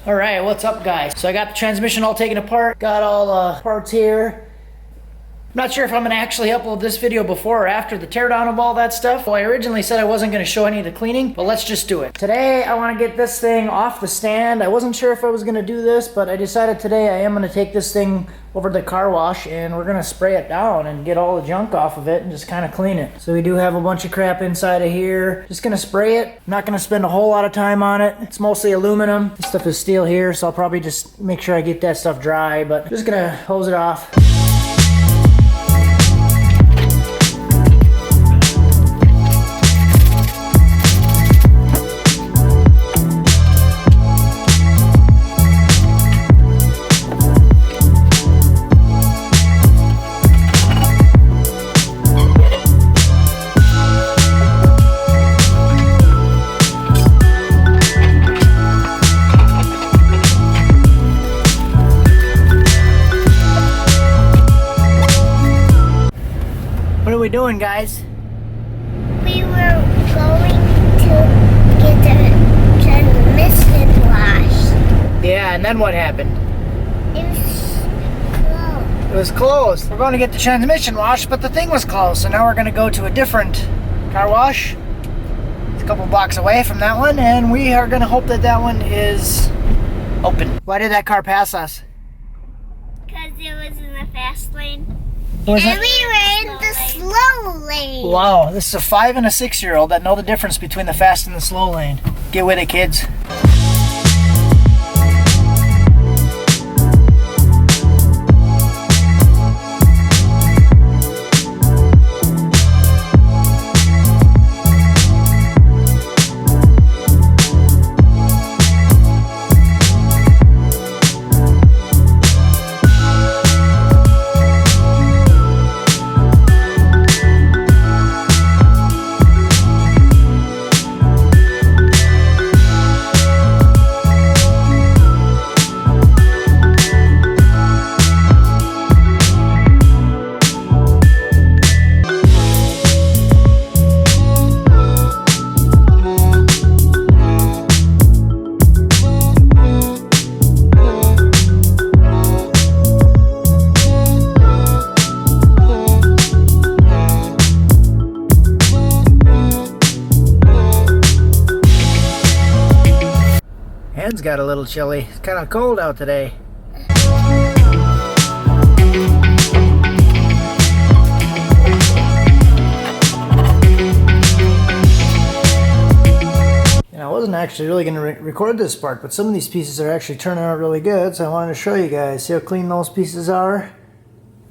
Alright, what's up guys? So I got the transmission all taken apart, got all the parts here. I'm not sure if I'm going to actually upload this video before or after the teardown of all that stuff. Well, I originally said I wasn't going to show any of the cleaning, but let's just do it. Today, I want to get this thing off the stand. I wasn't sure if I was going to do this, but I decided today I am going to take this thing over to the car wash and we're going to spray it down and get all the junk off of it and just kind of clean it. So we do have a bunch of crap inside of here. Just going to spray it. I'm not going to spend a whole lot of time on it. It's mostly aluminum. This stuff is steel here, so I'll probably just make sure I get that stuff dry, but I'm just going to hose it off. What are we doing, guys? We were going to get the transmission washed. Yeah, and then what happened? It was closed. It was closed. We're going to get the transmission washed, but the thing was closed. So now we're going to go to a different car wash. It's a couple blocks away from that one, and we are going to hope that that one is open. Why did that car pass us? Because it was in the fast lane. Was And it? we were in the slow lane. Wow, this is a 5 and a 6-year-old that know the difference between the fast and the slow lane. Get with it, kids. Head's got a little chilly. It's kind of cold out today. And I wasn't actually really going to record this part, but some of these pieces are actually turning out really good, so I wanted to show you guys. See how clean those pieces are?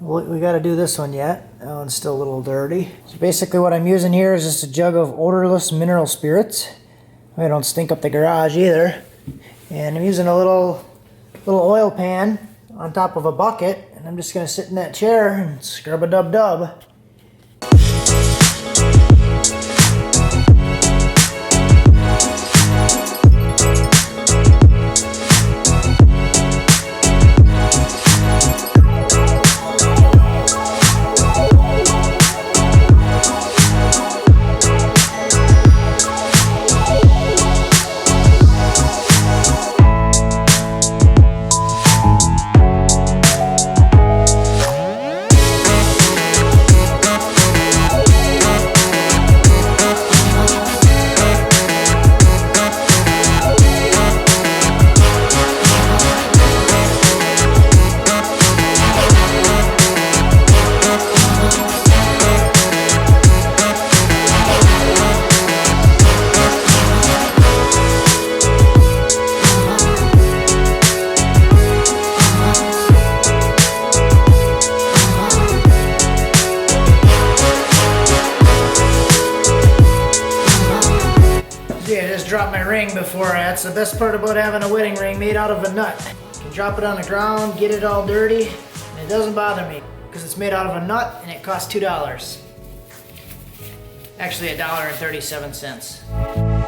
We got to do this one yet. That one's still a little dirty. So basically what I'm using here is just a jug of odorless mineral spirits. I don't stink up the garage either. And I'm using a little oil pan on top of a bucket, and I'm just going to sit in that chair and scrub a dub-dub. Drop my ring before. That's the best part about having a wedding ring made out of a nut. You can drop it on the ground, get it all dirty, and it doesn't bother me because it's made out of a nut and it costs $2. Actually $1.37.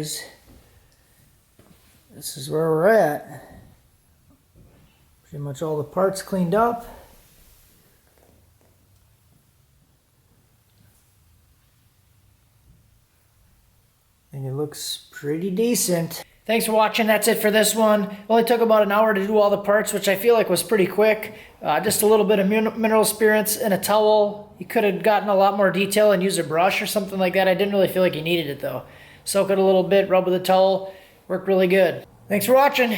guys. This is where we're at. Pretty much all the parts cleaned up. And it looks pretty decent. Thanks for watching. That's it for this one. It only took about an hour to do all the parts, which I feel like was pretty quick. Just a little bit of mineral spirits and a towel. You could have gotten a lot more detail and used a brush or something like that. I didn't really feel like you needed it though. Soak it a little bit, rub with a towel. Worked really good. Thanks for watching.